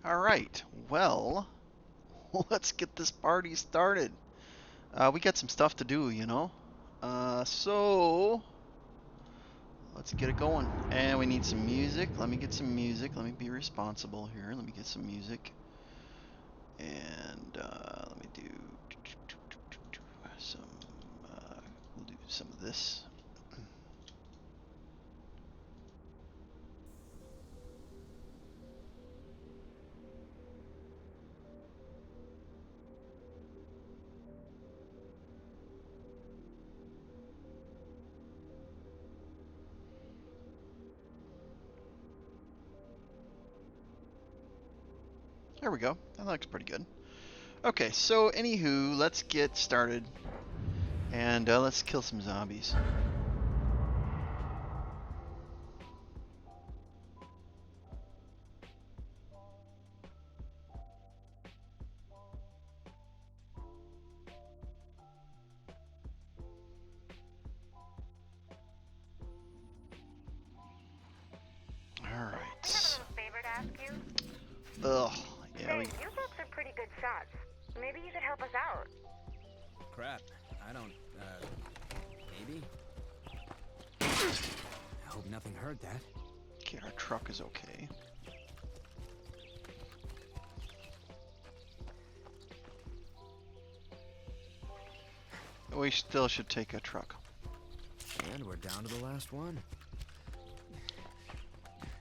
Alright, well, let's get this party started. We got some stuff to do, you know? So, let's get it going. And we need some music. Let me get some music. Let me be responsible here. Let me get some music. And let me do some, we'll do some of this. There we go. That looks pretty good. Okay, so anywho, let's get started. And let's kill some zombies. Alright. Favor to ask you? Ugh. Yeah, Hey, you folks are pretty good shots. Maybe you could help us out. Crap. I don't, maybe? I hope nothing hurt that. Okay, our truck is okay. We still should take a truck. And we're down to the last one.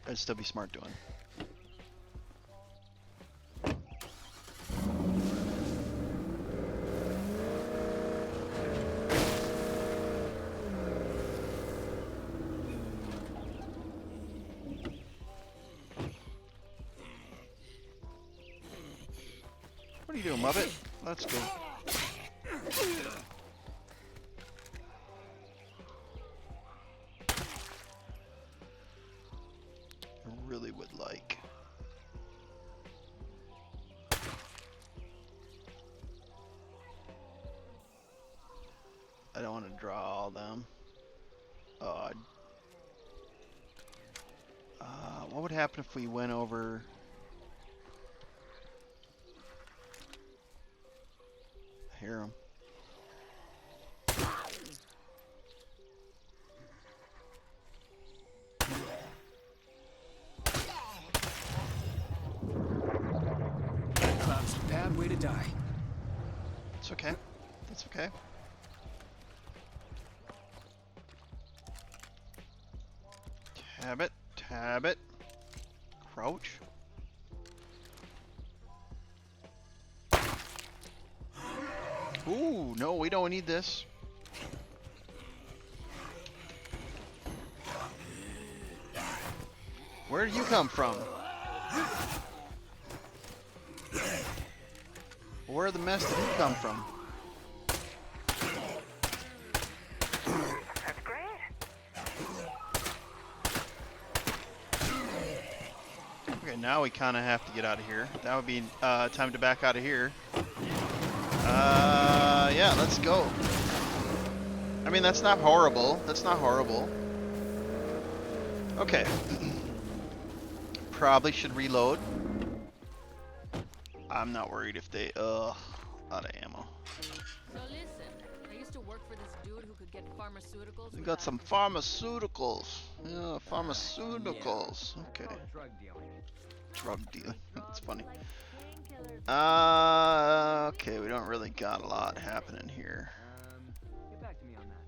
That'd still be smart doing. What are you doing, Muppet? Let's go. I don't want to draw all them. What would happen if we went over? I hear him. Cloud's a bad way to die. It's okay. That's okay. Tab it. Tab it. Crouch. Ooh, no, we don't need this. Where did you come from? Where the mess did you come from? That's great. Okay, now we kind of have to get out of here. That would be time to back out of here. Yeah, let's go. I mean, that's not horrible. That's not horrible. Okay. Probably should reload. I'm not worried if they, out of ammo. So listen, I used to work for this dude who could get pharmaceuticals. We got some pharmaceuticals. Yeah, pharmaceuticals. Okay. Drug dealing. Drug dealing. That's funny. Okay, we don't really got a lot happening here. Get back to me on that.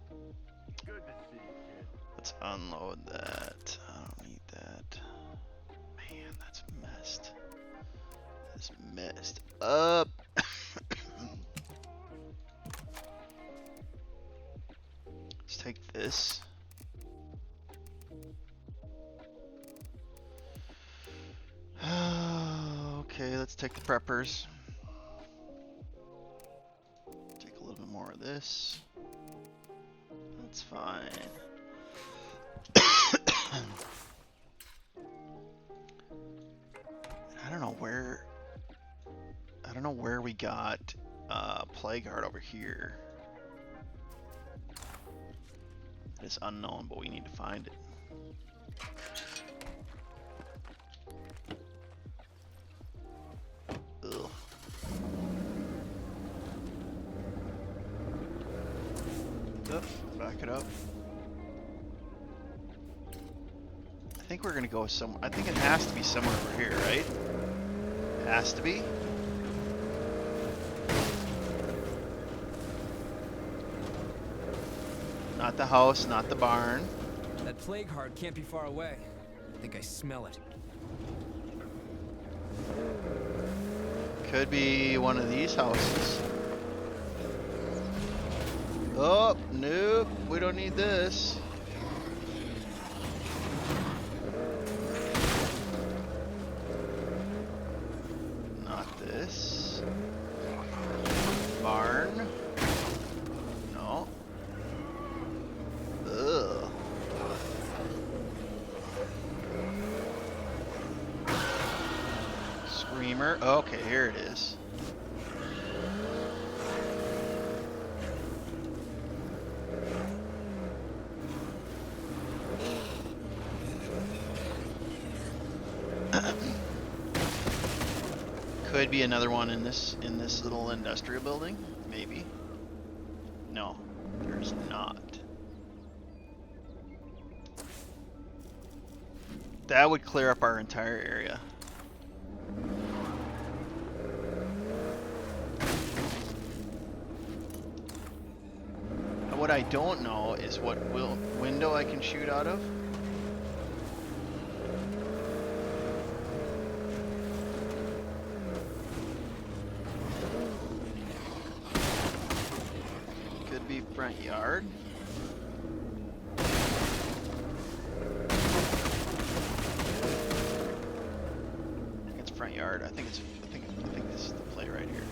Good to see you, kid. Let's unload that. I don't need that. Man, that's messed. That's messed up. Let's take this. Okay, let's take the preppers. Take a little bit more of this. That's fine. I don't know where we got Plague Heart over here. It is unknown, but we need to find it. Ugh. Back it up. I think we're gonna go somewhere. I think it has to be somewhere over here, right? Has to be. Not the house, not the barn. That plague heart can't be far away. I think I smell it. Could be one of these houses. Oh, nope, we don't need this. Not this. Barn. No. Ugh. Screamer. Okay, here it is. Could be another one in this little industrial building, maybe. No, there's not. That would clear up our entire area. What I don't know is what window I can shoot out of. Could be front yard. I think it's front yard. I think this is the play right here.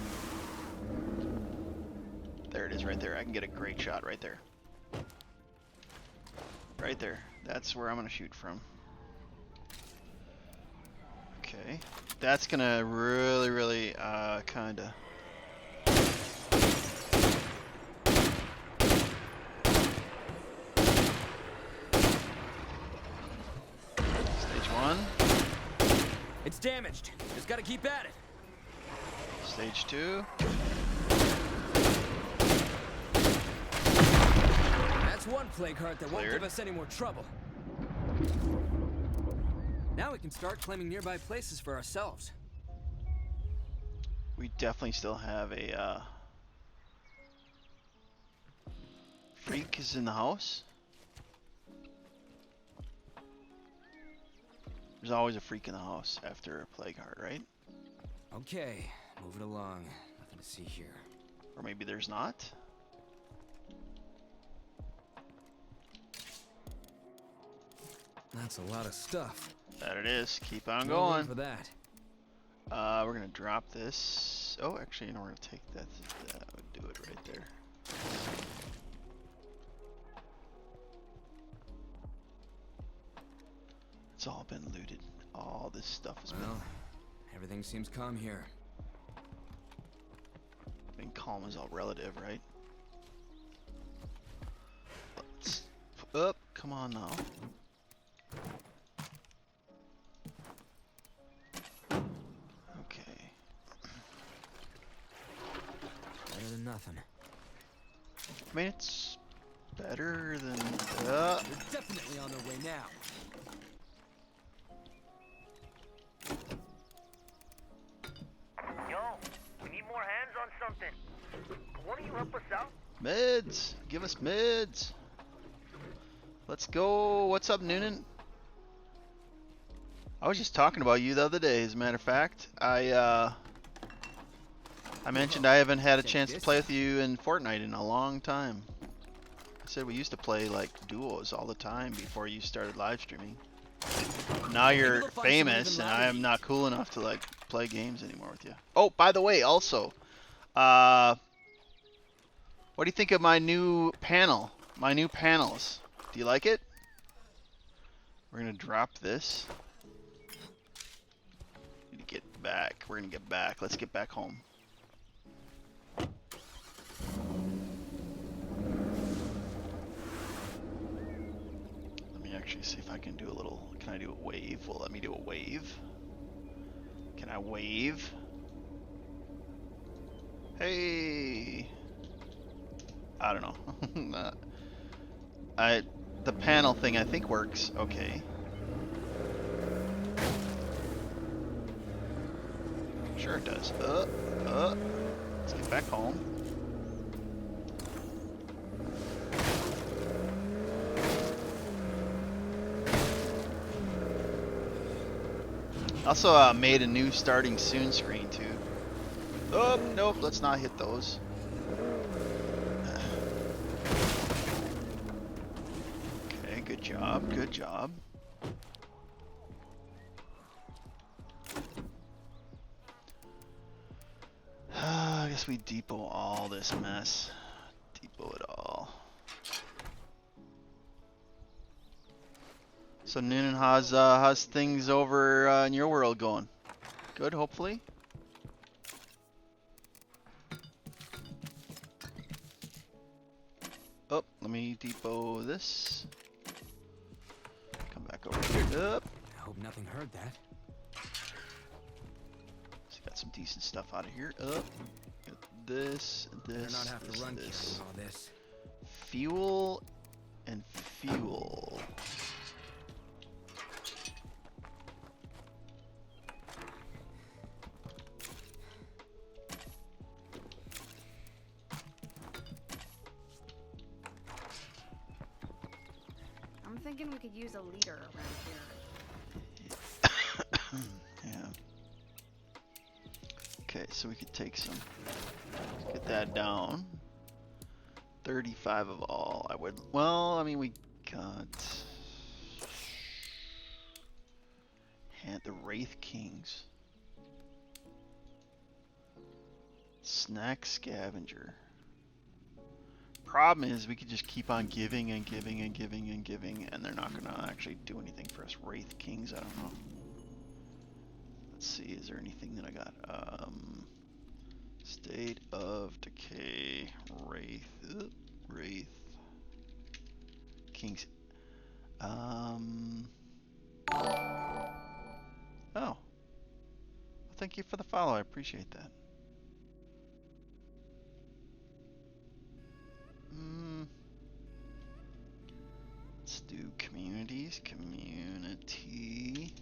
There it is right there. I can get a great shot right there. Right there. That's where I'm gonna shoot from. Okay. That's gonna really kinda It's damaged. Just gotta keep at it. Stage 2. That's one plague heart that won't Cleared. give us any more trouble. Now we can start claiming nearby places for ourselves. We definitely still have a freak is in the house. There's always a freak in the house after a plague heart, right? Okay, moving along. Nothing to see here. Or maybe there's not. That's a lot of stuff. That it is. Keep on No room going. for that. We're gonna drop this. Oh, actually, you know, we're gonna take that. That would do it right there. It's all been looted. All this stuff has Well, everything seems calm here. been calm is all relative, right? Let's up. Come on now. Okay. Better than nothing. I mean, it's better than. We're definitely on their way now. Yo, we need more hands on something. Won't you help us out? Mids. Give us mids. Let's go. What's up, Noonan? I was just talking about you the other day, as a matter of fact. I mentioned I haven't had a chance to play with you in Fortnite in a long time. I said we used to play like duos all the time before you started live streaming. Now you're famous and I am not cool enough to like play games anymore with you. Oh, by the way, also, what do you think of my new panel? My new panels. Do you like it? We're gonna drop this. Need to get back. We're gonna get back. Let's get back home. Let me actually see if I can do a little. Can I do a wave? Well, let me do a wave. Can I wave? Hey. I don't know. The panel thing I think works okay. Sure it does. Let's get back home. Also made a new starting soon screen too. Oh, nope, let's not hit those. Okay, good job, good job. I guess we depot all this mess. Depot it all. So Noonan, how's things over in your world going? Good, hopefully. Oh, let me depot this. Come back over here. Up. I hope nothing heard that. So got some decent stuff out of here. Up. Got this, Better this, not have to run this. carrying all this. Fuel and fuel. I'm thinking we could use a leader around here. Yeah. Okay, so we could take some. Get that down. 35 of all. I would. Well, I mean, we got. Had the Wraith Kings. Snack Scavenger. Problem is, we could just keep on giving and giving and giving and giving, and they're not gonna actually do anything for us. Wraith Kings, I don't know. Let's see, is there anything that I got? State of Decay, Wraith, Wraith Kings. Oh, thank you for the follow. I appreciate that. Let's do communities. Community.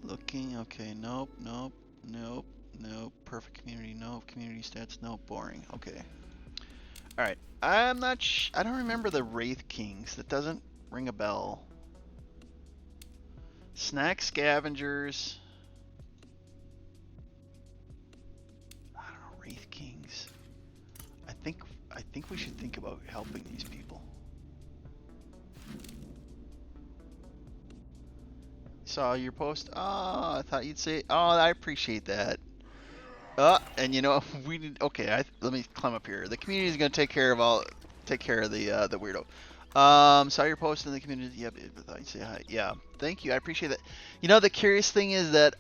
Looking. Okay. Nope. Nope. Nope. Nope. Perfect community. Nope. Community stats. Nope. Boring. Okay. All right. I'm not. I don't remember the Wraith Kings. That doesn't ring a bell. Snack scavengers. I don't know. Wraith Kings. I think we should think about helping these people. Saw your post. Oh, I thought you'd say. Oh, I appreciate that. And you know, we need. Okay, let me climb up here. The community is gonna take care of the weirdo. Saw your post in the community. Yep, I thought you'd say hi. Yeah, thank you. I appreciate that. You know, the curious thing is that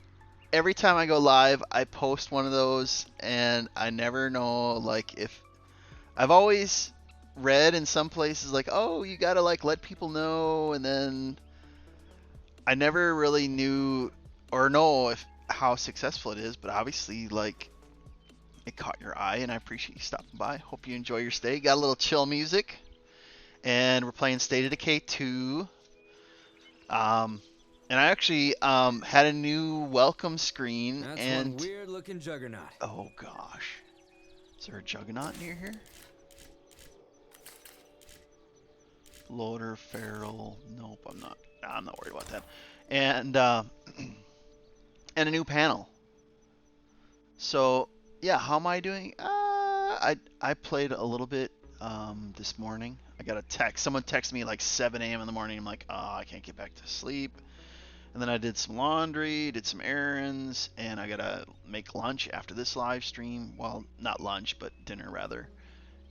every time I go live, I post one of those, and I never know like if I've always read in some places like, oh, you gotta like let people know, and then I never really knew or know if how successful it is, but obviously like it caught your eye, and I appreciate you stopping by. Hope you enjoy your stay. Got a little chill music, and we're playing State of Decay 2. And I actually had a new welcome screen. That's and one weird looking juggernaut. Oh gosh, is there a juggernaut near here? Loader, feral. Nope, I'm not worried about that. And and a new panel. So yeah, how am I doing? I played a little bit this morning. I got a text. Someone texted me like 7 a.m. in the morning. I'm like, oh, I can't get back to sleep. And then I did some laundry, did some errands, and I gotta make lunch after this live stream. Well, not lunch, but dinner rather.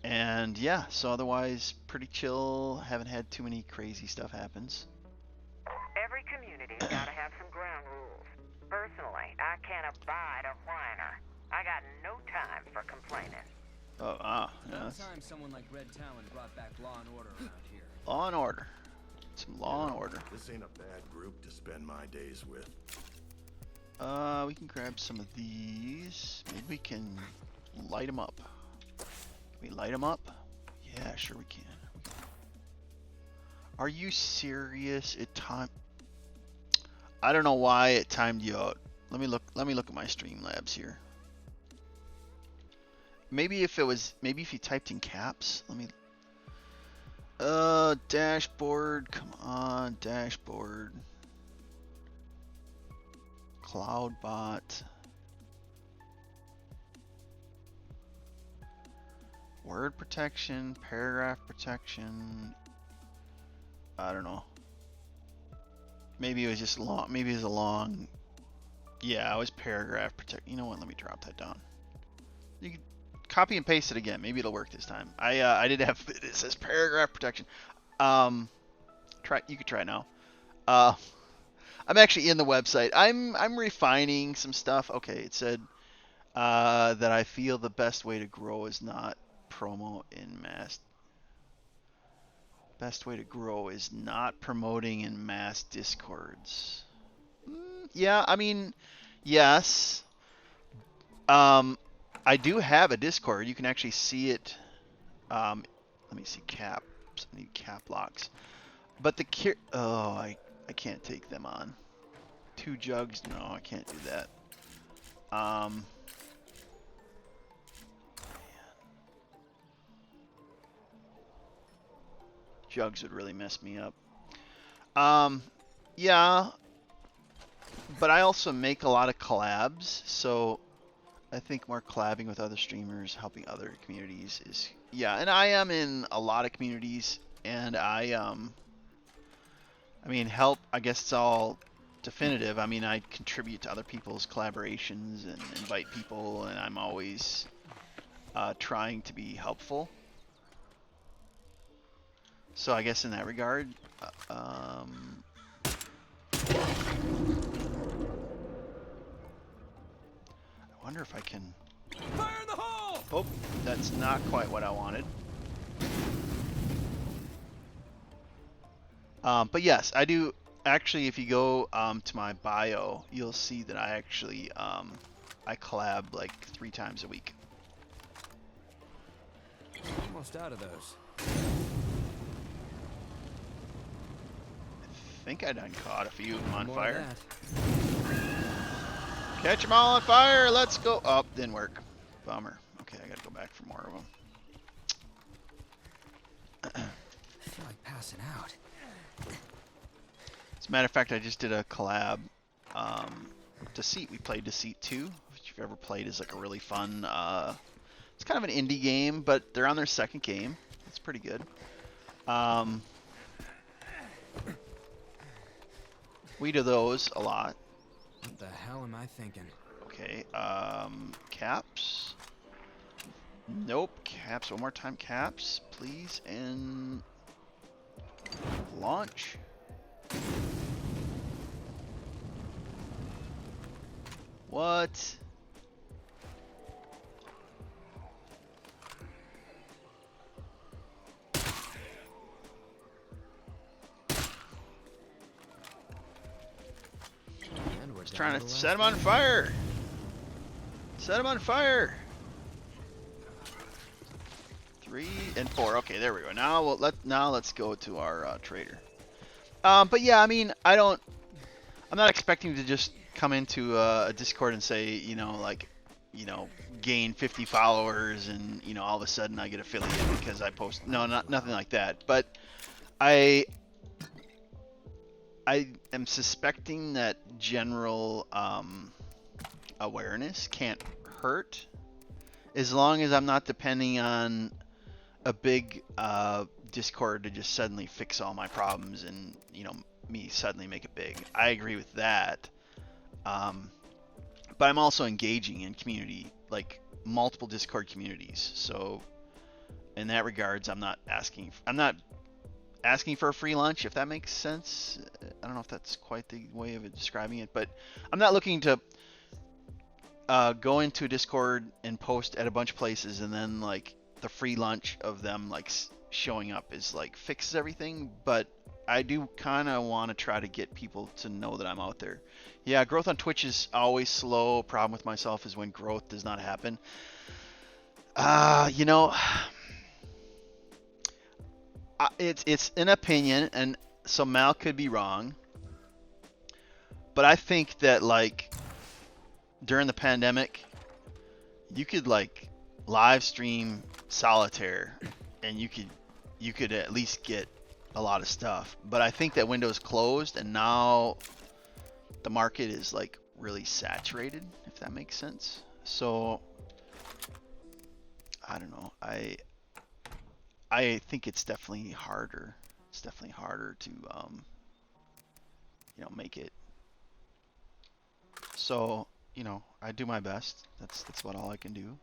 And yeah, so otherwise pretty chill. Haven't had too many crazy stuff happens. Every community's gotta have some ground rules. Personally, I can't abide a whiner. I got no time for complaining. Yeah. Time someone like Red Talon brought back law and order around here. Law and order. Some law and order. This ain't a bad group to spend my days with. We can grab some of these. Maybe we can light them up. Can we light them up? Yeah, sure we can. Are you serious? It timed. I don't know why it timed you out. Let me look at my Streamlabs here. Maybe if you typed in caps. Let me. Dashboard. Come on, dashboard. Cloudbot. Word protection, paragraph protection. I don't know. Maybe it was just long. Maybe it was a long. Yeah, it was paragraph protect. You know what? Let me drop that down. You can copy and paste it again. Maybe it'll work this time. I did have it says paragraph protection. You could try it now. I'm actually in the website. I'm refining some stuff. Okay, it said that I feel the best way to grow is not promo in mass. Best way to grow is not promoting in mass discords. Yeah, I mean, yes. I do have a Discord. You can actually see it. Let me see caps. I need cap locks. But I can't take them on. 2 jugs? No, I can't do that. Jugs would really mess me up. Yeah. But I also make a lot of collabs, so I think more collabing with other streamers, helping other communities is, yeah, and I am in a lot of communities, and I mean, help, I guess it's all definitive. I mean, I contribute to other people's collaborations and invite people, and I'm always trying to be helpful. So I guess in that regard, I wonder if I can. Fire in the hole! Oh, that's not quite what I wanted. But yes, I do. Actually, if you go to my bio, you'll see that I actually I collab like 3 times a week. Almost out of those. I think I done caught a few of them on More fire. of that. Catch them all on fire. Let's go. Oh, didn't work. Bummer. Okay, I gotta go back for more of them. I feel like passing out. As a matter of fact, I just did a collab. Deceit. We played Deceit 2, which if you've ever played is like a really fun. It's kind of an indie game, but they're on their 2nd game. It's pretty good. We do those a lot. What the hell am I thinking? Okay. Caps. Nope. Caps. One more time. Caps, please. And launch. What? And we're Just down trying the to last set him on one. fire. Set him on fire. 3 and 4. Okay, there we go. Now let's go to our trader. But yeah, I mean, I'm not expecting to just come into a Discord and say, gain 50 followers and, all of a sudden I get affiliated because I post. No, nothing like that. But I am suspecting that general awareness can't hurt as long as I'm not depending on a big Discord to just suddenly fix all my problems and, me suddenly make it big. I agree with that. But I'm also engaging in community, like multiple Discord communities. So in that regards, I'm not asking for a free lunch, if that makes sense. I don't know if that's quite the way of describing it, but I'm not looking to go into a Discord and post at a bunch of places and then like the free lunch of them like showing up is like fixes everything. But I do kind of want to try to get people to know that I'm out there. Yeah, growth on Twitch is always slow. Problem with myself is when growth does not happen. It's an opinion, and so Mal could be wrong. But I think that like during the pandemic, you could like live stream solitaire, and you could at least get a lot of stuff. But I think that window's closed, and now the market is like really saturated, if that makes sense. So I don't know. I think it's definitely harder. It's definitely harder to make it. So I do my best. That's about all I can do.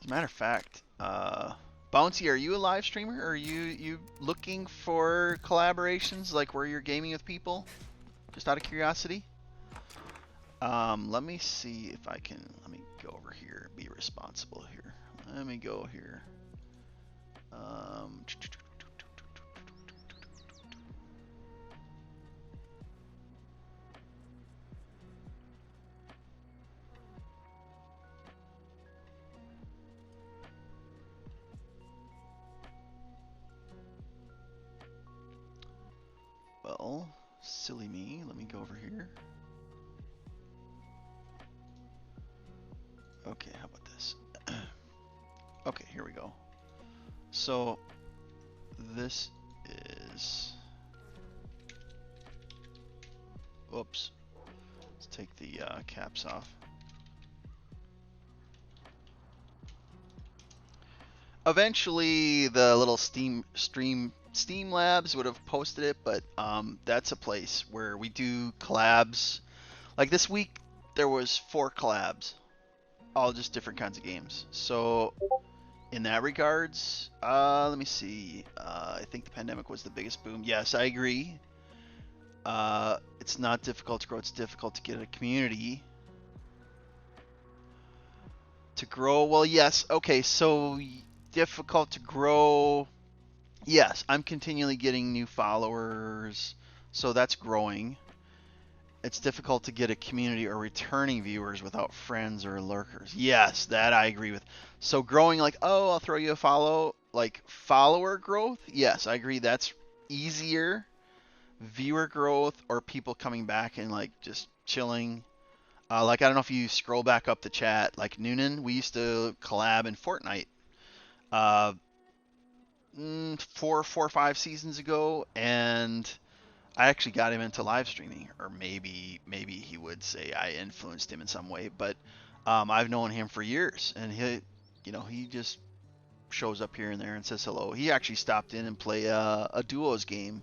As a matter of fact, Bouncy, are you a live streamer? Or are you looking for collaborations, like where you're gaming with people? Just out of curiosity. Let me see if I can. Let me go over here and be responsible here. Let me go here. Well, silly me. Let me go over here. Okay, how about this? Okay, here we go. So this is, oops, let's take the caps off. Eventually the little Steam Labs would have posted it, but that's a place where we do collabs. Like this week there was 4 collabs, all just different kinds of games. So in that regards, let me see. I think the pandemic was the biggest boom. Yes, I agree. It's not difficult to grow. It's difficult to get a community to grow. Well, yes. Okay, so difficult to grow. Yes, I'm continually getting new followers, so that's growing. It's difficult to get a community or returning viewers without friends or lurkers. Yes, that I agree with. So growing like, oh, I'll throw you a follow, like follower growth. Yes, I agree. That's easier. Viewer growth or people coming back and like just chilling. Like I don't know if you scroll back up the chat. Like Noonan, we used to collab in Fortnite. Uh, 4 or 5 seasons ago, and I actually got him into live streaming, or maybe he would say I influenced him in some way, but I've known him for years, and he just shows up here and there and says hello. He actually stopped in and play a duos game,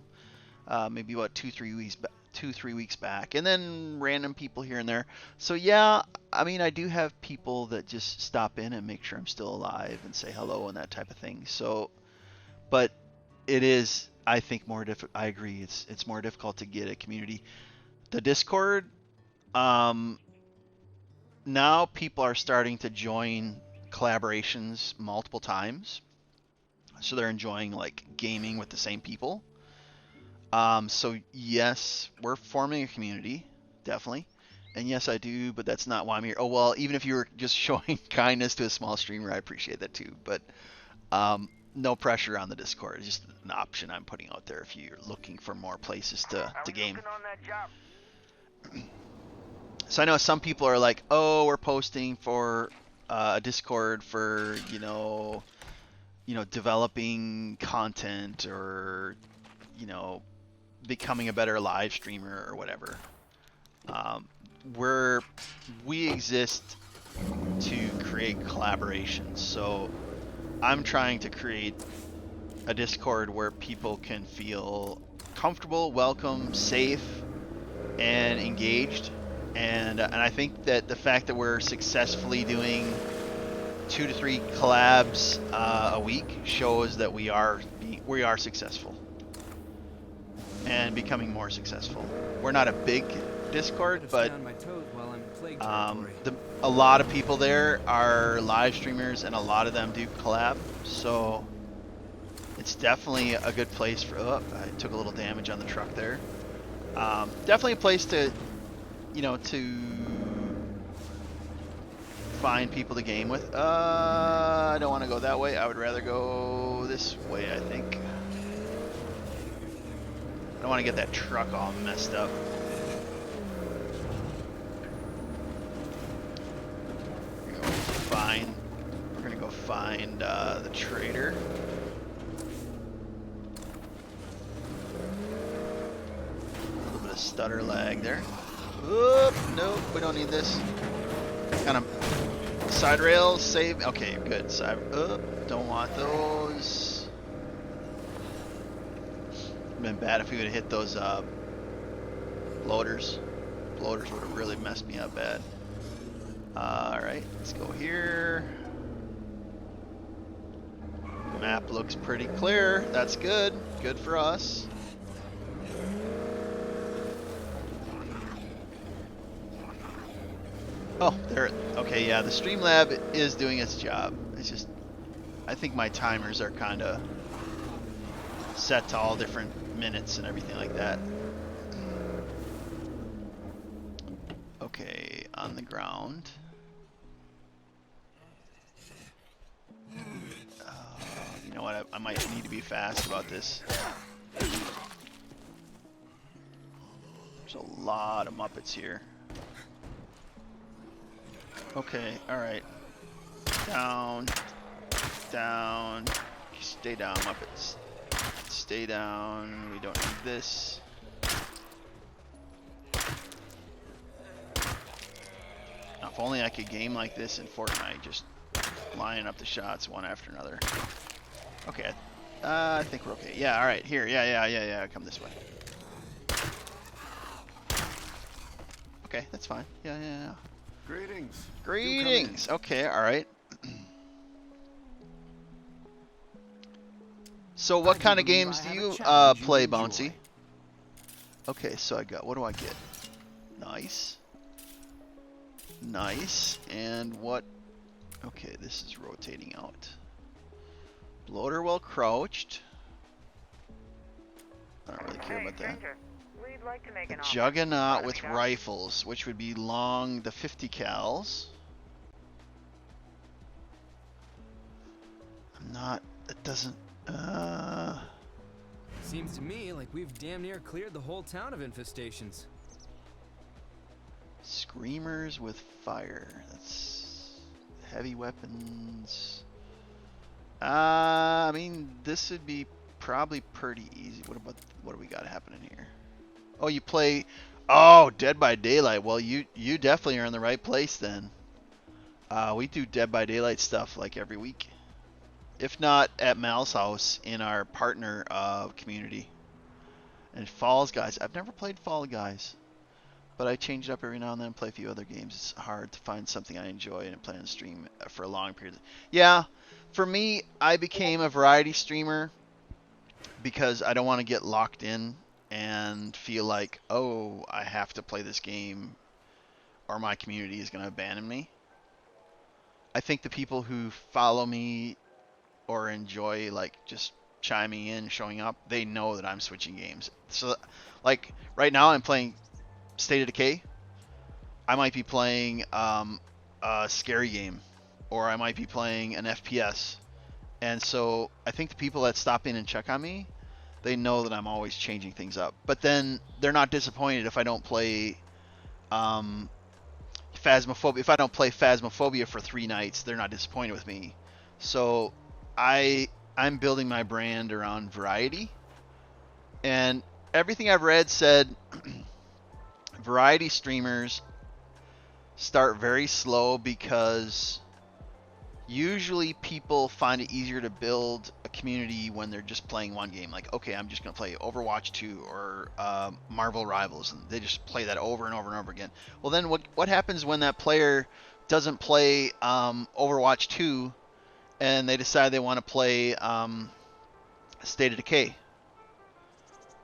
maybe what 2-3 weeks back, and then random people here and there. So yeah, I mean I do have people that just stop in and make sure I'm still alive and say hello and that type of thing. So, but it is, I think, more difficult. I agree. It's more difficult to get a community. The Discord, now people are starting to join collaborations multiple times, so they're enjoying like gaming with the same people. So yes, we're forming a community, definitely. And yes, I do, but that's not why I'm here. Oh well, even if you were just showing kindness to a small streamer, I appreciate that too. But no pressure on the Discord. It's just an option I'm putting out there if you're looking for more places to game. Working on that job. So I know some people are like, oh, we're posting for a Discord for, developing content or, becoming a better live streamer or whatever. We exist to create collaborations. So I'm trying to create a Discord where people can feel comfortable, welcome, safe, and engaged. And I think that the fact that we're successfully doing 2 to 3 collabs a week shows that we are successful and becoming more successful. We're not a big Discord, but a lot of people there are live streamers, and a lot of them do collab. So it's definitely a good place for. Oh, I took a little damage on the truck there. Definitely a place to find people to game with. I don't want to go that way. I would rather go this way, I think. I don't want to get that truck all messed up. We're gonna go find the trader. A little bit of stutter lag there. Oop, nope, we don't need this. Kind of side rails, save. Okay, good. Side. Don't want those. Been bad if we would have hit those loaders. Loaders would have really messed me up bad. Alright, let's go here. Map looks pretty clear. That's good. Good for us. Oh, there. Okay, yeah, the Streamlab is doing its job. It's just, I think my timers are kind of set to all different minutes and everything like that. Okay, on the ground. You know what? I might need to be fast about this. There's a lot of Muppets here. Okay, alright. Down. Down. Stay down, Muppets. Stay down. We don't need this. Now, if only I could game like this in Fortnite, just lining up the shots one after another. Okay, I think we're okay. Yeah, alright, here. Yeah, come this way. Okay, that's fine. Yeah. Greetings. Greetings. Okay, alright. So what kind of games do you play, Bouncy? Okay, so I got, what do I get? Nice. Nice. And what? Okay, this is rotating out. Bloater while crouched. I don't really care Hey, about that. stranger. We'd like to make A an offer. Juggernaut Want to with meet up? rifles, which would be long, the 50 cals. I'm not, it doesn't, Seems to me like we've damn near cleared the whole town of infestations. Screamers with fire. That's heavy weapons. I mean, this would be probably pretty easy. What do we got happening here? Oh, you play. Oh, Dead by Daylight. Well, you definitely are in the right place then. We do Dead by Daylight stuff like every week, if not at Mal's house in our partner community. And Falls Guys. I've never played Fall Guys, but I change it up every now and then and play a few other games. It's hard to find something I enjoy and play on stream for a long period. Yeah, for me, I became a variety streamer because I don't want to get locked in and feel like, oh, I have to play this game or my community is going to abandon me. I think the people who follow me or enjoy like just chiming in, showing up, they know that I'm switching games. So like right now I'm playing State of Decay. I might be playing a scary game, or I might be playing an FPS. And so I think the people that stop in and check on me, they know that I'm always changing things up. But then they're not disappointed if I don't play Phasmophobia. If I don't play Phasmophobia for 3 nights, they're not disappointed with me. So I'm building my brand around variety. And everything I've read said variety streamers start very slow because usually people find it easier to build a community when they're just playing one game. Like, okay, I'm just going to play Overwatch 2 or Marvel Rivals, and they just play that over and over and over again. Well, then what happens when that player doesn't play Overwatch 2 and they decide they want to play State of Decay?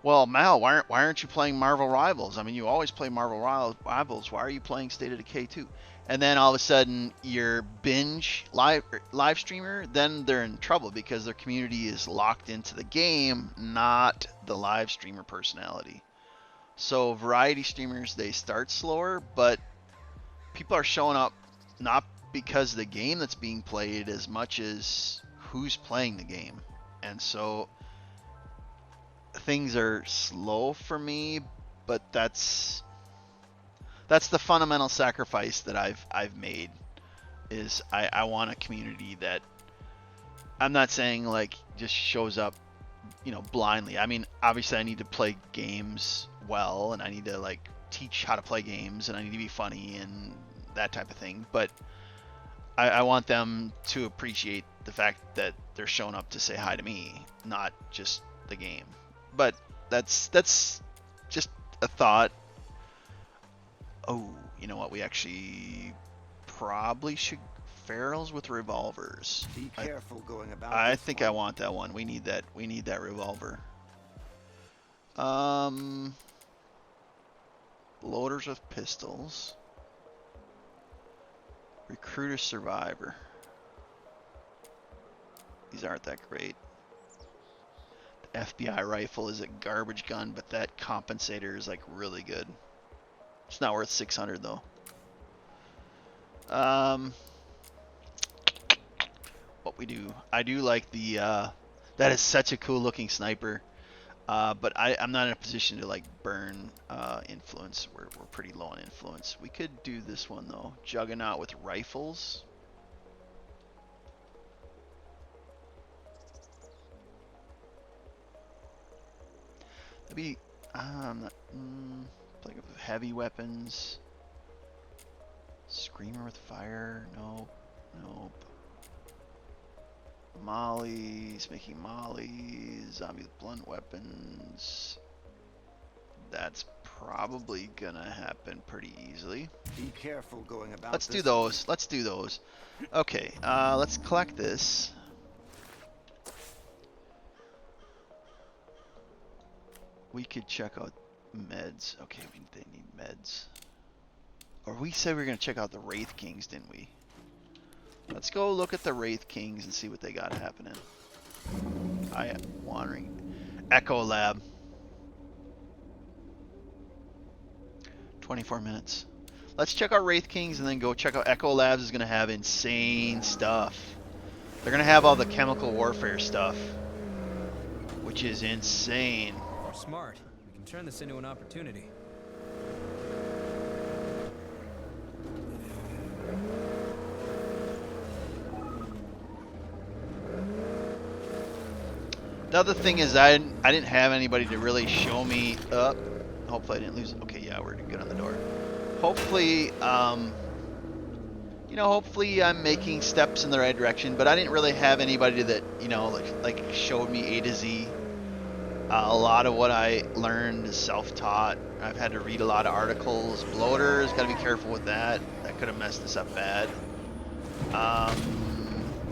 Well, Mal, why aren't you playing Marvel Rivals? I mean, you always play Marvel Rivals. Why are you playing State of Decay 2? And then all of a sudden, your binge live streamer, then they're in trouble because their community is locked into the game, not the live streamer personality. So variety streamers, they start slower, but people are showing up not because of the game that's being played as much as who's playing the game. And so things are slow for me, but that's the fundamental sacrifice that I've made. Is I want a community that, I'm not saying like just shows up, blindly. I mean, obviously I need to play games well, and I need to like teach how to play games, and I need to be funny and that type of thing. But I want them to appreciate the fact that they're showing up to say hi to me, not just the game. But that's just a thought. Oh, you know what? We actually probably should ferals with revolvers. Be careful going about. I think I want that one. We need that. We need that revolver. Loaders with pistols. Recruiter survivor. These aren't that great. The FBI rifle is a garbage gun, but that compensator is like really good. It's not worth 600 though. What we do? I do like the. That is such a cool looking sniper. But I'm not in a position to like burn influence. We're pretty low on influence. We could do this one though. Juggernaut with rifles. That'd be. I'm not. Like heavy weapons. Screamer with fire. Nope. Nope. Mollies. Making mollies. Zombie with blunt weapons. That's probably gonna happen pretty easily. Be careful going about. Let's do those. Let's do those. Okay. Let's collect this. We could check out meds. Okay, they need meds. Or we said we were going to check out the Wraith Kings, didn't we? Let's go look at the Wraith Kings and see what they got happening. I am wandering. Echo Lab. 24 minutes. Let's check out Wraith Kings and then go check out Echo Labs. Is going to have insane stuff. They're going to have all the chemical warfare stuff, which is insane. We're smart. We can turn this into an opportunity. The other thing is I didn't have anybody to really show me up. Hopefully I didn't lose. Okay, yeah, we're good on the door. Hopefully, you know, hopefully I'm making steps in the right direction. But I didn't really have anybody that, you know, like showed me A to Z. A lot of what I learned is self-taught. I've had to read a lot of articles. Bloaters, got to be careful with that. That could have messed us up bad.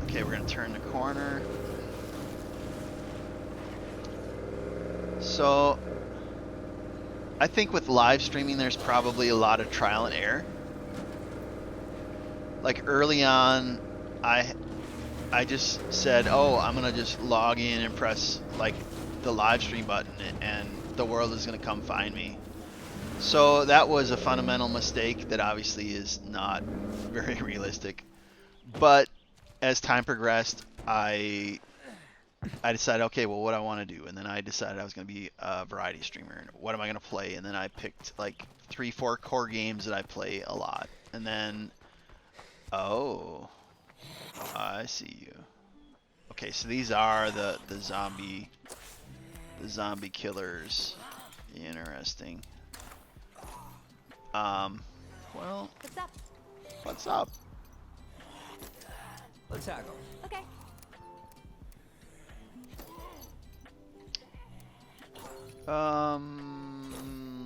Okay, we're gonna turn the corner. So, I think with live streaming, there's probably a lot of trial and error. Like early on, I just said, oh, I'm gonna just log in and press like the live stream button, and the world is gonna come find me. So that was a fundamental mistake that obviously is not very realistic. But as time progressed, I decided, okay, well, what I want to do, and then I decided I was going to be a variety streamer. And what am I going to play? And then I picked like 3-4 core games that I play a lot. And then, oh, I see you. Okay, so these are the zombie killers. Interesting. Well, What's up? what's up? Let's tackle. Okay.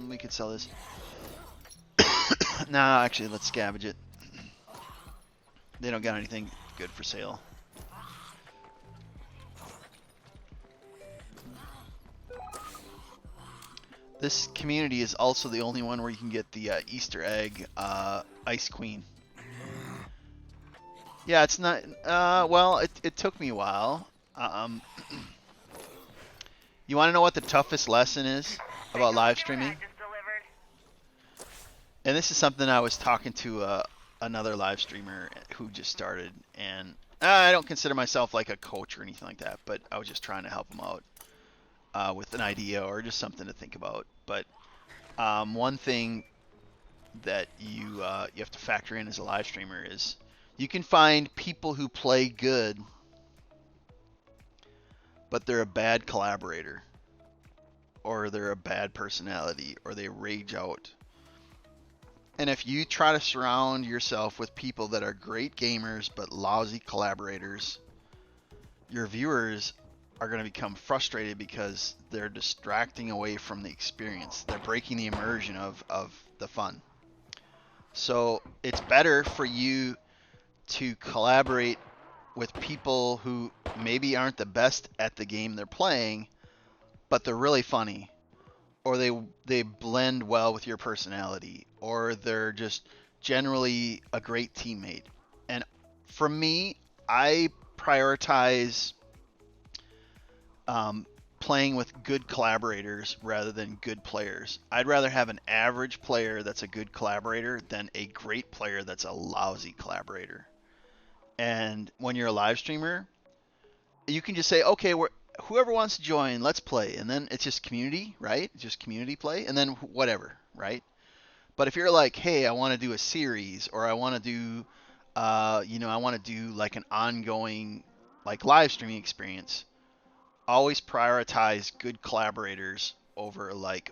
We could sell this. No, actually, let's scavenge it. They don't got anything good for sale. This community is also the only one where you can get the Easter egg Ice Queen. Yeah, it's not. Well, it took me a while. You want to know what the toughest lesson is about live streaming? And this is something I was talking to another live streamer who just started, and I don't consider myself like a coach or anything like that, but I was just trying to help him out with an idea or just something to think about. But one thing that you have to factor in as a live streamer is you can find people who play good, but they're a bad collaborator, or they're a bad personality, or they rage out. And if you try to surround yourself with people that are great gamers but lousy collaborators, your viewers are going to become frustrated because they're distracting away from the experience. They're breaking the immersion of the fun. So it's better for you to collaborate with people who maybe aren't the best at the game they're playing, but they're really funny, or they blend well with your personality, or they're just generally a great teammate. And for me, I prioritize playing with good collaborators rather than good players. I'd rather have an average player that's a good collaborator than a great player that's a lousy collaborator. And when you're a live streamer, you can just say, okay, whoever wants to join, let's play. And then it's just community, right? It's just community play, and then whatever, right? But if you're like, hey, I want to do a series, or I want to do, I want to do like an ongoing, like live streaming experience, always prioritize good collaborators over like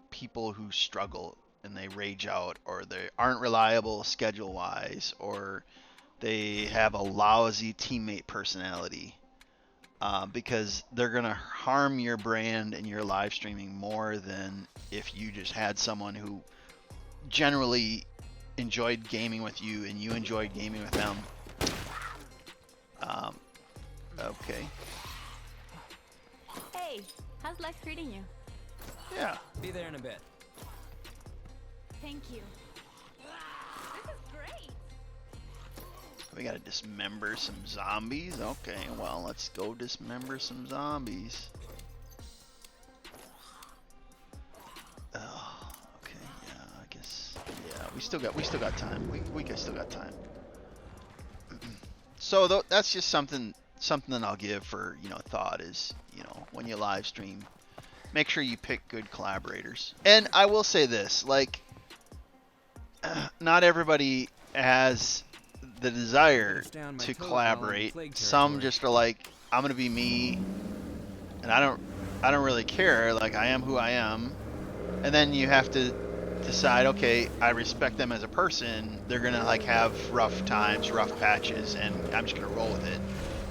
people who struggle and they rage out, or they aren't reliable schedule-wise, or they have a lousy teammate personality. Because they're going to harm your brand and your live streaming more than if you just had someone who generally enjoyed gaming with you and you enjoyed gaming with them. Okay. Hey, how's life treating you? Yeah. Be there in a bit. Thank you. This is great. We gotta dismember some zombies. Okay, well, let's go dismember some zombies. Oh, okay, yeah, I guess. Yeah, we still got time. We still got time. So that's just something that I'll give for, you know, thought is, you know, when you live stream, make sure you pick good collaborators. And I will say this, like, not everybody has the desire to collaborate. Some just are like, I'm gonna be me, and I don't really care. Like, I am who I am. And then you have to decide, okay, I respect them as a person. They're gonna like have rough times, rough patches, and I'm just gonna roll with it.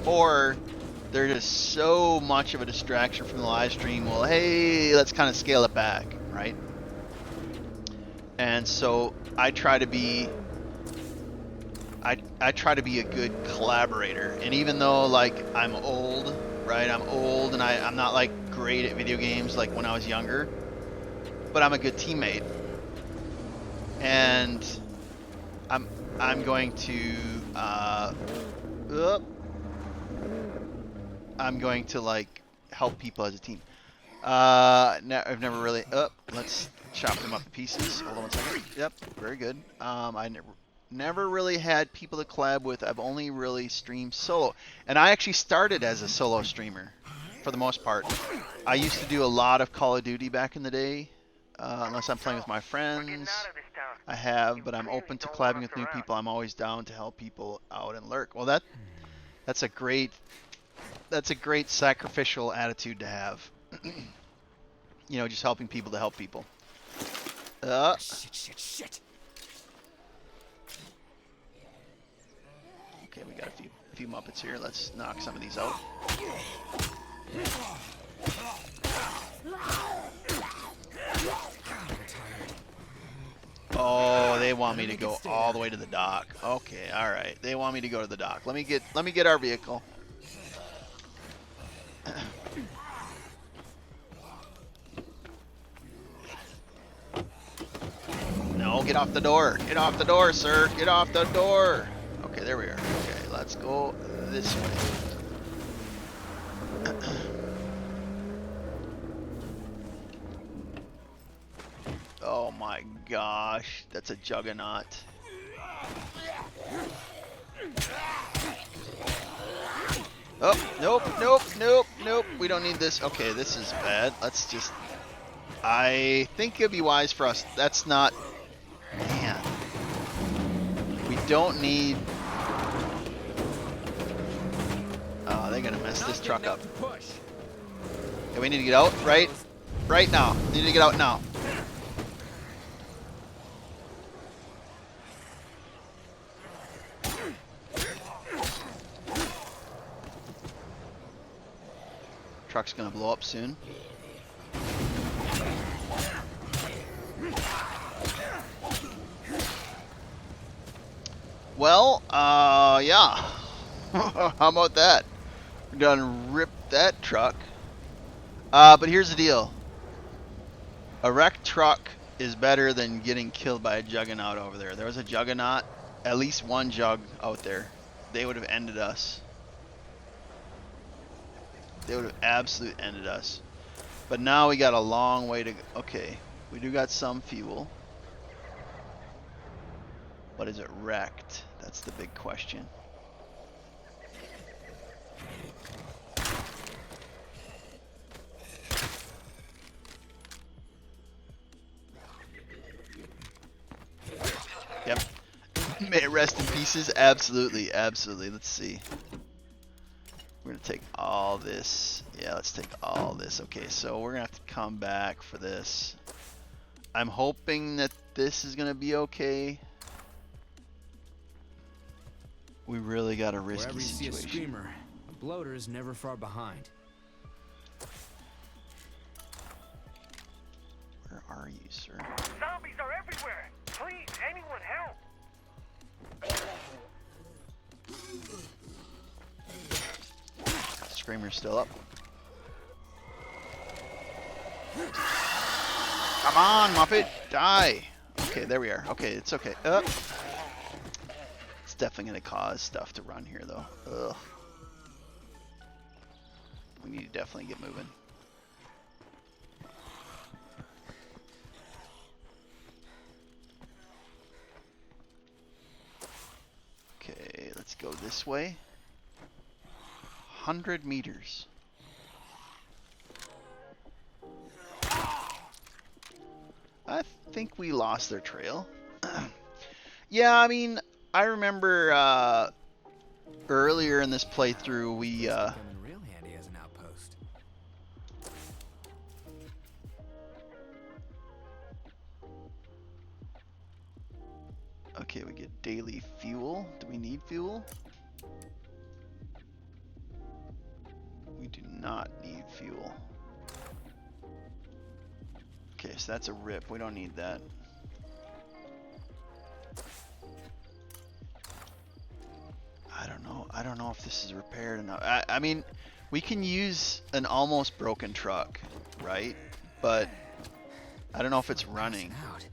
Or they're just so much of a distraction from the live stream. Well, hey, let's kind of scale it back, right? And so I try to be I try to be a good collaborator. And even though like I'm old, right? I'm old and I'm not like great at video games like when I was younger, but I'm a good teammate. And I'm going to I'm going to like help people as a team. I've never really let's chop them up to pieces. Hold on one second. Yep, very good. I never really had people to collab with. I've only really streamed solo. And I actually started as a solo streamer for the most part. I used to do a lot of Call of Duty back in the day. Unless I'm playing with my friends, I have, but I'm open to collabing with new people. I'm always down to help people out and lurk. Well, that's a great sacrificial attitude to have. You know, just helping people to help people. Shit. Okay, we got a few Muppets here. Let's knock some of these out. Oh, they want me to go all the way to the dock. Okay, all right. They want me to go to the dock. Let me get our vehicle. No, get off the door. Get off the door, sir. Get off the door. Okay, there we are. Okay, let's go this way. Oh my gosh, that's a juggernaut. Oh, nope. We don't need this. Okay, this is bad. Let's just... I think it'd be wise for us. That's not... Man. We don't need... Oh, they're gonna mess this truck up. Yeah, we need to get out right now. Need to get out now. Truck's gonna blow up soon. Well, yeah. How about that? We're done ripped that truck. But here's the deal. A wrecked truck is better than getting killed by a juggernaut over there. There was a juggernaut, at least one jug out there. They would have ended us. They would have absolutely ended us. But now we got a long way to go. Okay, we do got some fuel. But is it wrecked? That's the big question. Yep. May it rest in pieces? Absolutely, absolutely. Let's see. We're gonna take all this. Yeah, let's take all this. Okay, so we're gonna have to come back for this. I'm hoping that this is gonna be okay. We really got a risky Wherever you situation. see a screamer, a bloater is never far behind. Where are you, sir? Zombies are everywhere. Please, anyone help. Screamer's still up. Come on, Muppet, die. Okay, there we are. Okay, it's okay. Let's definitely going to cause stuff to run here, though. Ugh. We need to definitely get moving. Okay, let's go this way. 100 meters. I think we lost their trail. Yeah, I mean, I remember earlier in this playthrough we Coming real handy as an outpost. okay, we get daily fuel. Do we need fuel? We do not need fuel. Okay, so that's a rip. We don't need that. I don't know if this is repaired enough. I mean, we can use an almost broken truck, right? But I don't know if it's running. Out.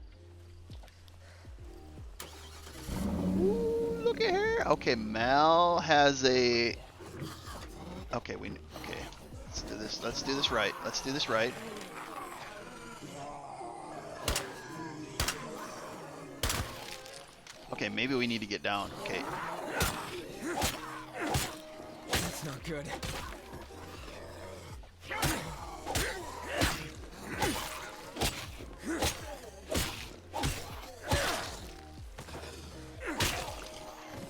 Ooh, look at her. Okay, Mal has a. Okay, okay. Let's do this. Let's do this right. Let's do this right. Okay, maybe we need to get down. Okay. That's not good.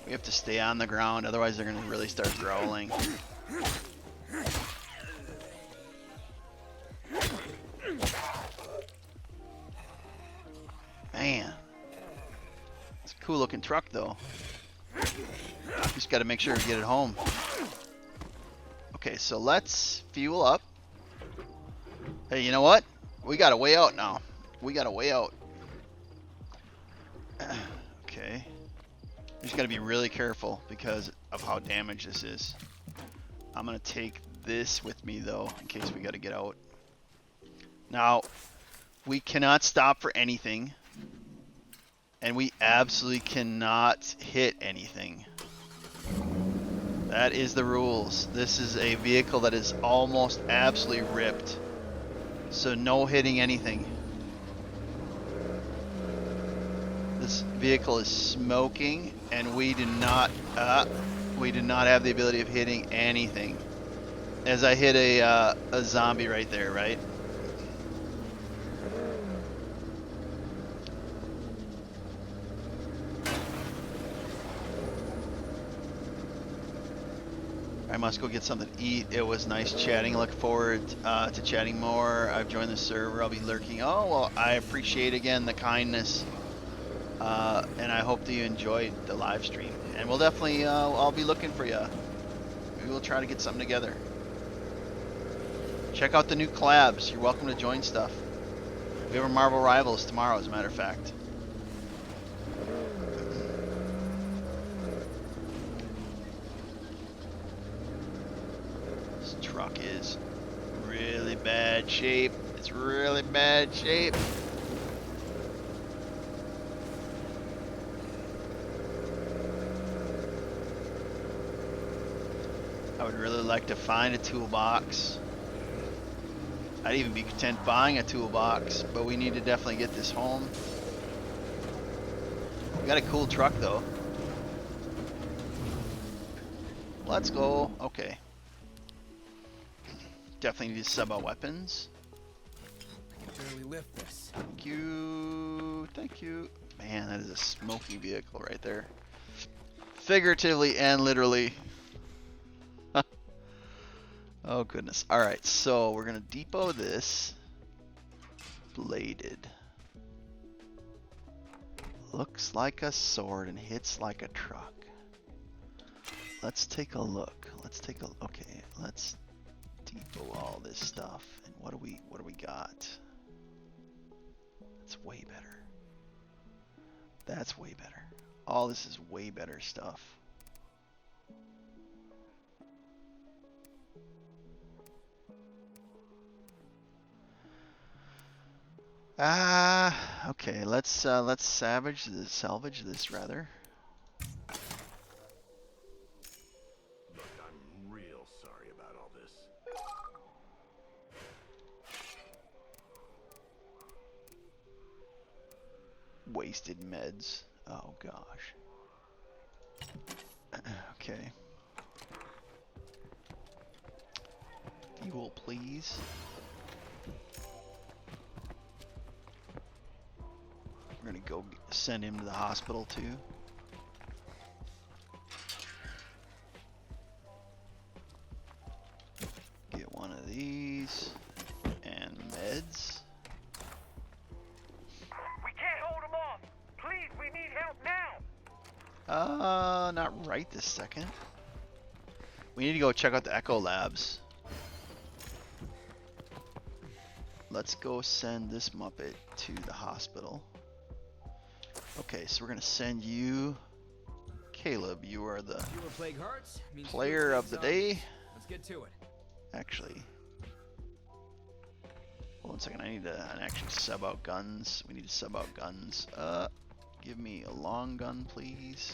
We have to stay on the ground, otherwise they're going to really start growling. Man. It's a cool looking truck though. Just got to make sure we get it home. Okay, so let's fuel up. Hey, you know what? We got a way out now. We got a way out. Okay. We just got to be really careful because of how damaged this is. I'm going to take this with me though, in case we got to get out. Now, we cannot stop for anything. And we absolutely cannot hit anything. That is the rules. This is a vehicle that is almost absolutely ripped. So no hitting anything. This vehicle is smoking and we do not have the ability of hitting anything. As I hit a zombie right there, right? I must go get something to eat. It was nice chatting. Look forward to chatting more. I've joined the server. I'll be lurking. Oh, well, I appreciate again the kindness. And I hope that you enjoyed the live stream. And we'll definitely, I'll be looking for you. Maybe we'll try to get something together. Check out the new collabs. You're welcome to join stuff. We have a Marvel Rivals tomorrow, as a matter of fact. Truck is really bad shape. It's really bad shape. I would really like to find a toolbox. I'd even be content buying a toolbox, but we need to definitely get this home. We got a cool truck though. Let's go. Okay. Definitely need to sub out weapons. I can barely lift this. Thank you. Thank you. Man, that is a smoky vehicle right there. Figuratively and literally. Oh goodness. Alright, so we're gonna depot this. Bladed. Looks like a sword and hits like a truck. Let's take a look. Okay, let's depot all this stuff. And what do we got? That's way better. That's way better. All this is way better stuff. Okay, let's salvage this rather. wasted meds. Oh gosh. Okay. Fuel, please. We're gonna go send him to the hospital too. Get one of these and meds. We can't hold them off. Please, we need help now. Not right this second. We need to go check out the Echo Labs. Let's go send this Muppet to the hospital. Okay, so we're gonna send you, Caleb. You are the Fewer plague hearts means player fewer of the zombies. day. Let's get to it. Actually, hold on a second. I need to actually sub out guns. We need to sub out guns. Give me a long gun, please.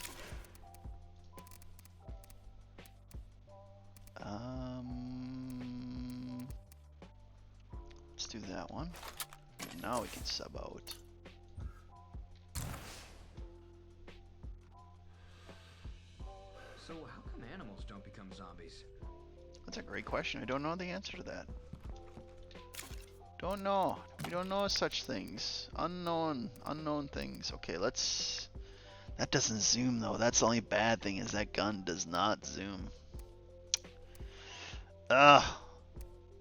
Let's do that one. And now we can sub out. So how come animals don't become zombies? That's a great question. I don't know the answer to that. Don't know. We don't know such things. Unknown things. Okay, let's... That doesn't zoom though. That's the only bad thing is that gun does not zoom.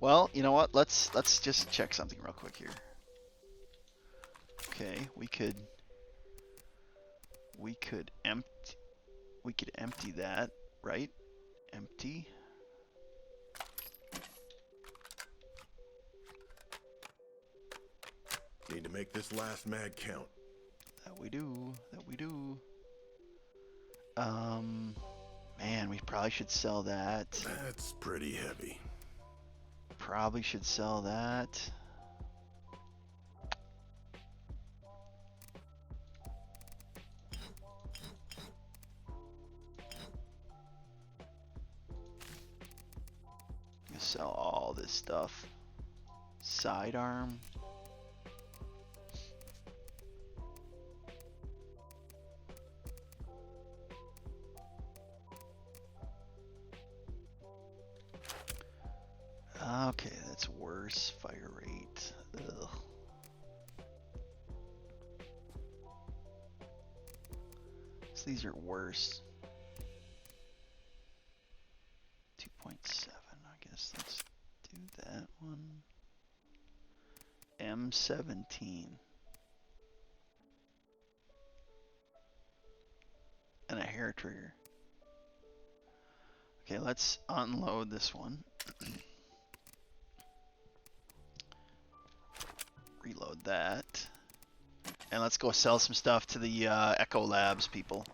Well, you know what? Let's just check something real quick here. Okay, we could empty that, right? Empty. Need to make this last mag count. That we do. That we do. Man, we probably should sell that. That's pretty heavy. Probably should sell that. Sell all this stuff. Sidearm. Okay, that's worse. Fire rate. Ugh. So these are worse. 2.7. I guess let's do that one. M17. And a hair trigger. Okay, let's unload this one. Reload that. And let's go sell some stuff to the Echo Labs people.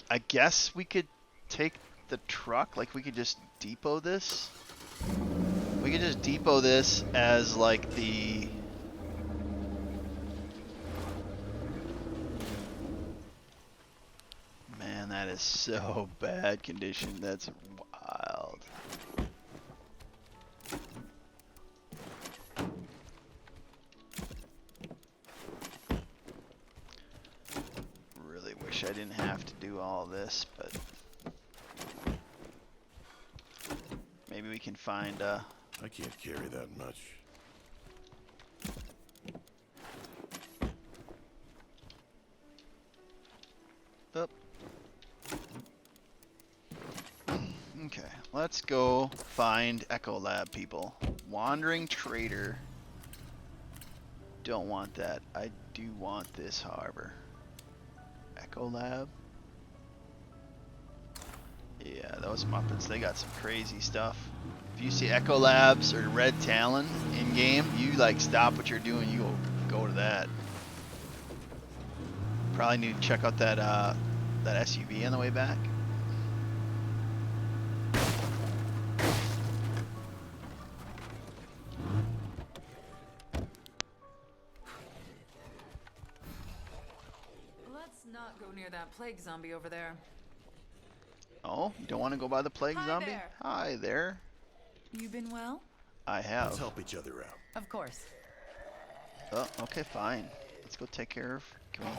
I guess we could take the truck, like we could just depot this. We could just depot this as like the... Man, that is so bad condition. That's wild. Really wish I didn't have to do all this, but maybe we can find I can't carry that much. Up. Okay, let's go find Echo Lab people. Wandering Trader. Don't want that. I do want this, however. Echo Lab. Yeah, those Muppets, they got some crazy stuff. If you see Echo Labs or Red Talon in game, you like stop what you're doing, you go to that. Probably need to check out that that SUV on the way back. Let's not go near that plague zombie over there. Oh, you don't want to go by the plague Hi zombie? there. Hi there. You been well? I Let's have. help each other out. Of course. Oh, okay, fine. Let's go take care of. Can we...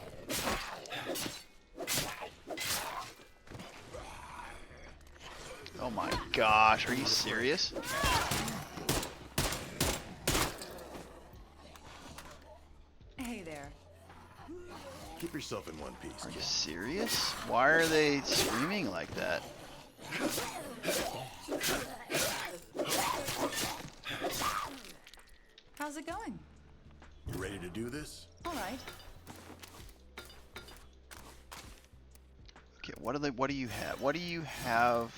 Oh my gosh, are you serious? Hey there. Keep yourself in one piece, Are you kid. serious? Why are they screaming like that? How's it going? You ready to do this? All right. Okay, what do you have? What do you have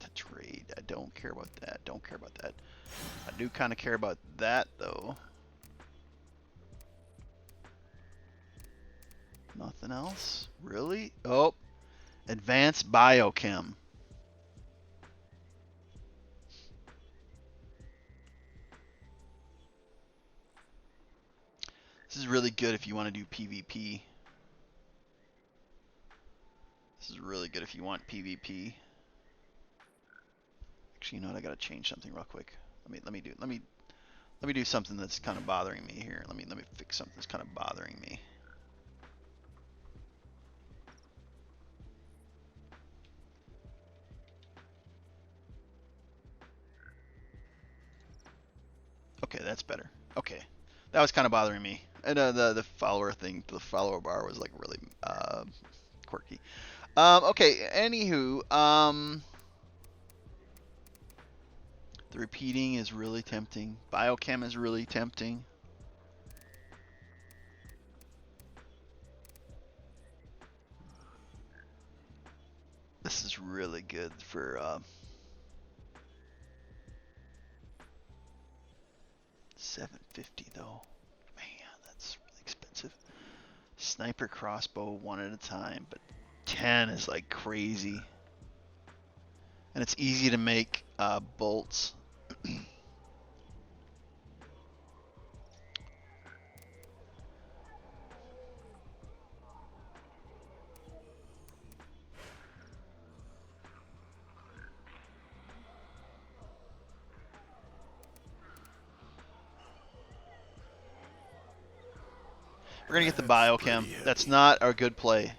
to trade? I don't care about that. Don't care about that. I do kind of care about that though. Nothing else? Really? Oh, advanced biochem. This is really good if you want to do PvP. This is really good if you want PvP. Actually, you know what? I gotta change something real quick. Let me do something that's kind of bothering me here. Let me fix something that's kind of bothering me. Okay, that's better. Okay, that was kind of bothering me. And the follower thing, the follower bar was like really quirky. Okay, anywho, the repeating is really tempting. Biochem is really tempting. This is really good for 750 though. Man, that's really expensive. Sniper crossbow 1 at a time, but 10 is like crazy. And it's easy to make bolts. We're gonna get the biochem. That's not a good play,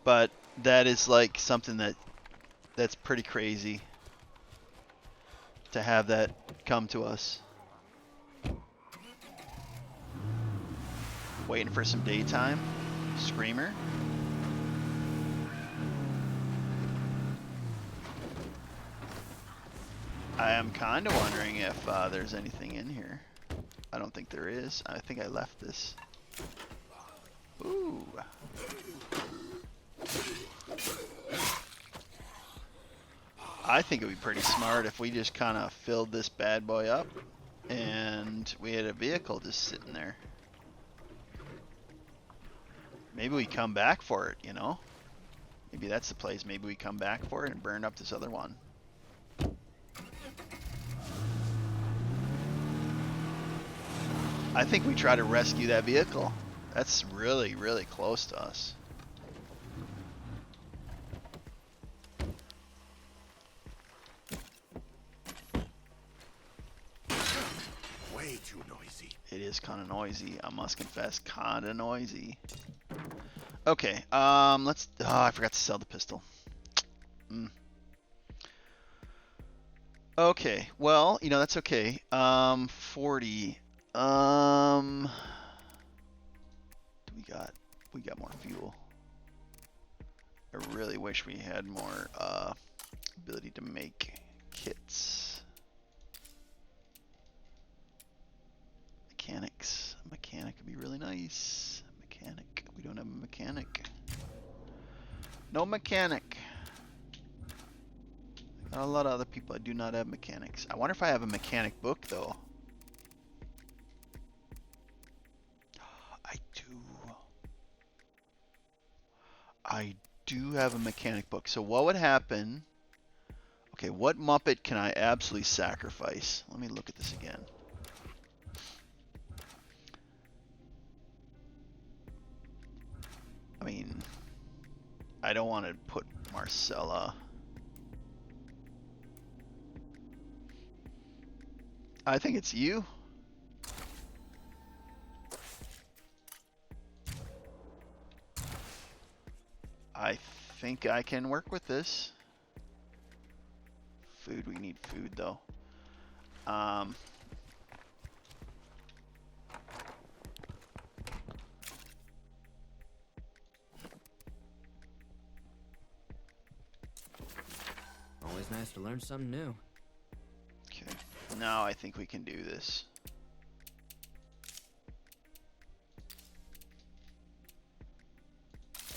but that is like something that's pretty crazy to have that come to us. Waiting for some daytime. Screamer. I am kind of wondering if there's anything in here. I don't think there is. I think I left this. Ooh. I think it would be pretty smart if we just kind of filled this bad boy up and we had a vehicle just sitting there. Maybe we come back for it, you know? Maybe that's the place. Maybe we come back for it and burn up this other one. I think we try to rescue that vehicle. That's really, really close to us. Way too noisy. It is kind of noisy. I must confess, kind of noisy. Okay, let's... Oh, I forgot to sell the pistol. Okay, well, you know, that's okay. 40. We got more fuel. I really wish we had more ability to make kits. Mechanics. A mechanic would be really nice. Mechanic. We don't have a mechanic. No mechanic. Got a lot of other people. I do not have mechanics. I wonder if I have a mechanic book though. I do have a mechanic book. So what would happen? Okay, what Muppet can I absolutely sacrifice? Let me look at this again. I mean, I don't want to put Marcella. I think it's you. I think I can work with this. Food, we need food though. Always nice to learn something new. Okay, now I think we can do this.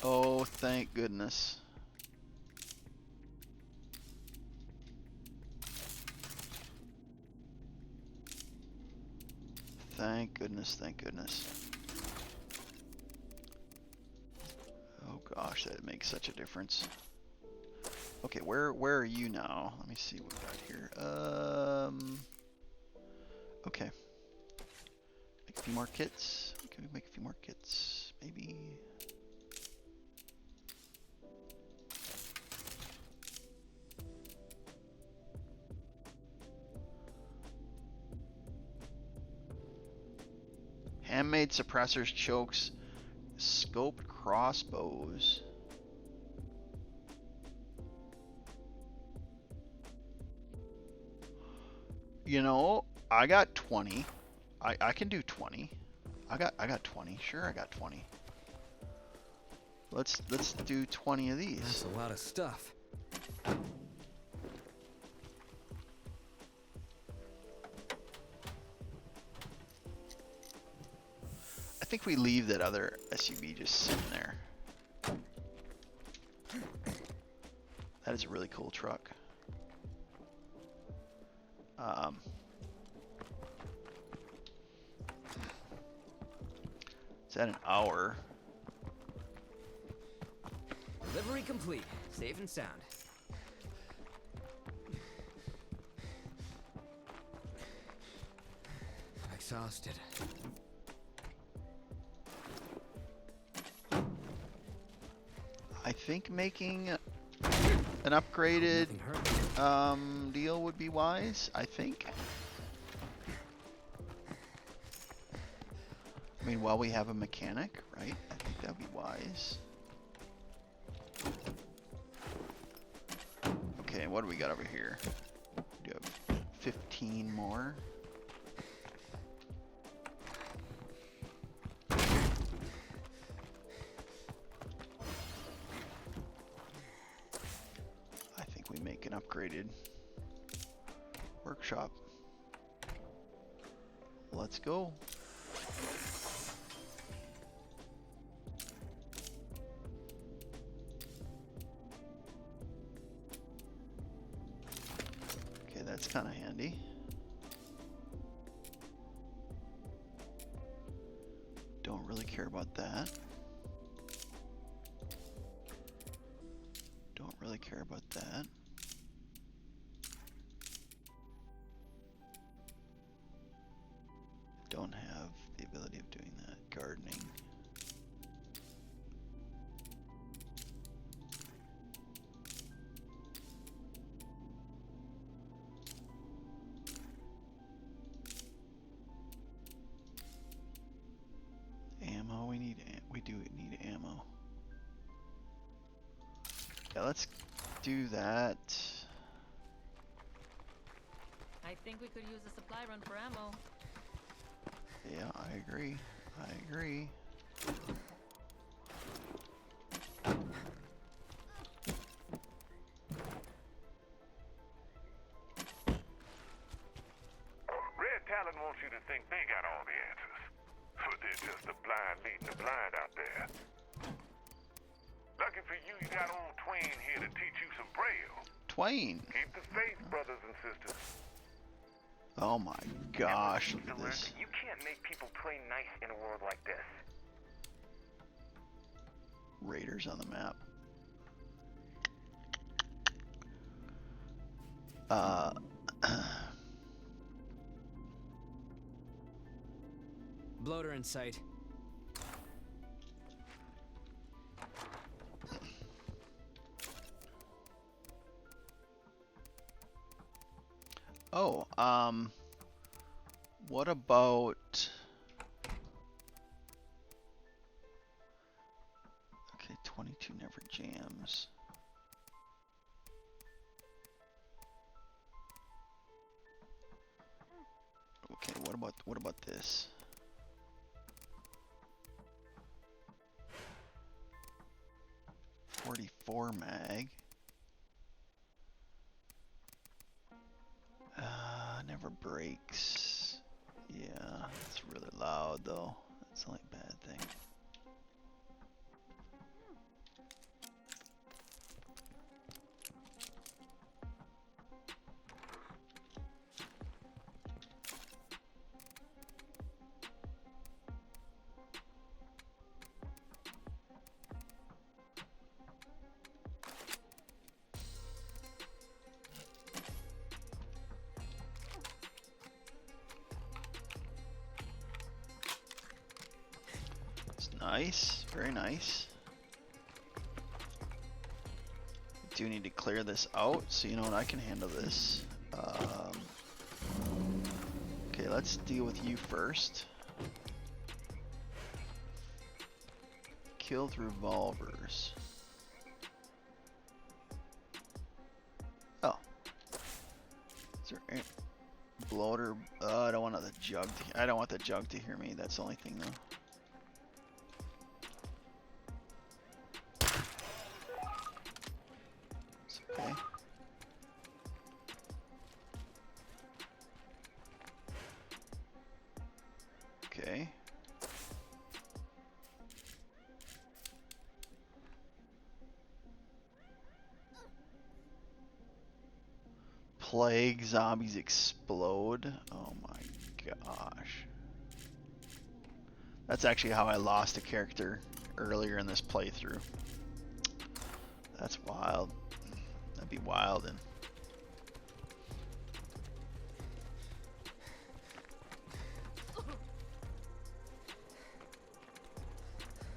Oh, thank goodness. Thank goodness, thank goodness. Oh gosh, that makes such a difference. Okay, where are you now? Let me see what we got here. Okay. Make a few more kits. Can we make a few more kits? Maybe. Handmade suppressors, chokes, scoped crossbows. You know, I got 20. I can do 20. I got 20. Sure, I got 20. Let's do 20 of these. That's a lot of stuff. I think we leave that other SUV just sitting there. That is a really cool truck. It's at an hour. Delivery complete. Safe and sound. Exhausted. I think making an upgraded deal would be wise. I think. I mean, while we have a mechanic, right? I think that'd be wise. Okay, what do we got over here? We do have 15 more. I think we make an upgraded workshop. Let's go. That's kind of handy. Don't really care about that. Don't really care about that. Don't have the ability of doing that. Gardening. We do need ammo. Yeah, let's do that. I think we could use a supply run for ammo. Yeah, I agree. I agree. Red Talon wants you to think they got all the answers. But they're just the blind leading the blind out there. Lucky for you, you got old Twain here to teach you some braille. Twain. Keep the faith, brothers and sisters. Oh my gosh, look at this. You can't make people play nice in a world like this. Raiders on the map. Bloater in sight. Oh, What about... Okay, 22 never jams. Okay, what about this? .44 mag. Never breaks. Yeah, it's really loud though. That's the only bad thing. Nice, very nice. Do need to clear this out, so you know what, I can handle this. Okay, let's deal with you first. Killed revolvers. Oh. Is there any bloater? I don't want the jug. I don't want the jug to hear me. That's the only thing, though. Okay. Okay. Plague zombies explode. Oh my gosh. That's actually how I lost a character earlier in this playthrough. That's wild. That'd be wild. And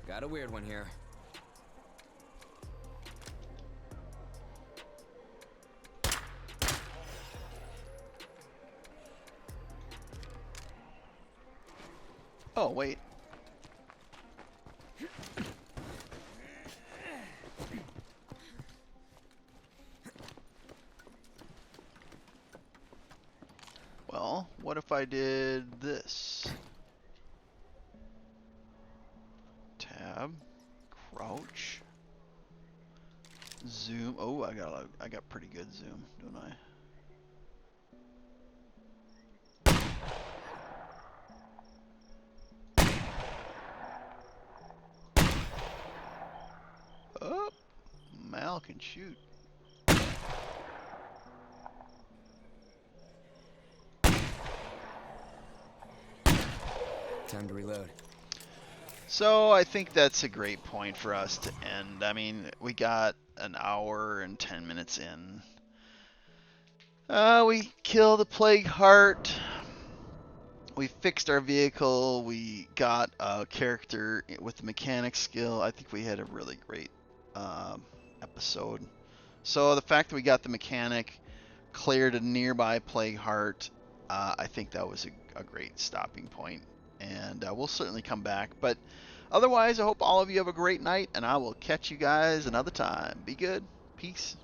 got a weird one here. oh wait. Well, what if I did this? Tab, crouch, zoom. Oh, I got pretty good zoom, don't I? Oh, Mal can shoot. Time to reload. So I think that's a great point for us to end. I mean, we got an hour and 10 minutes in. We killed the Plague Heart. We fixed our vehicle. We got a character with the mechanic skill. I think we had a really great episode. So the fact that we got the mechanic, cleared a nearby Plague Heart, I think that was a great stopping point. And we'll certainly come back. But otherwise, I hope all of you have a great night, and I will catch you guys another time. Be good. Peace.